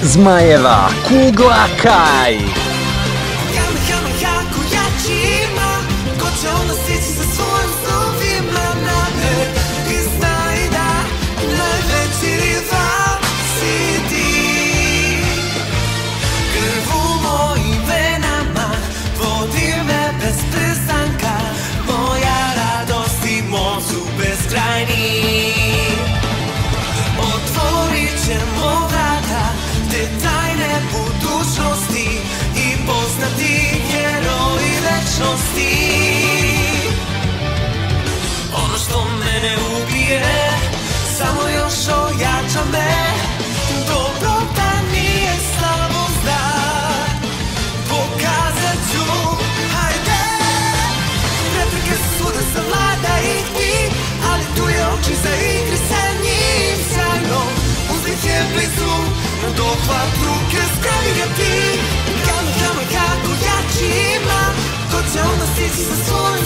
zmajeva kugla Kaj. Jako jači ima, ko će onda stići sa svojim snovima na me. I znaj da najveći rival si ti. Krv u mojim venama vodi me bez prestanka, moja radost i moć su beskrajni. Otvorit ćemo vrata te tajne budućnosti i poznati heroji večnosti. Ono što mene ubije samo još ojača me. Dobrota nije slabost, da pokazat ću. Hajde, prepreke su svuda savladajti, ali tu je oči za igri sa njim sjajno. Uspjeh je blizu, na dohvat ruke spremi ga ti. Kako jači ima, ko će onda stići sa svojim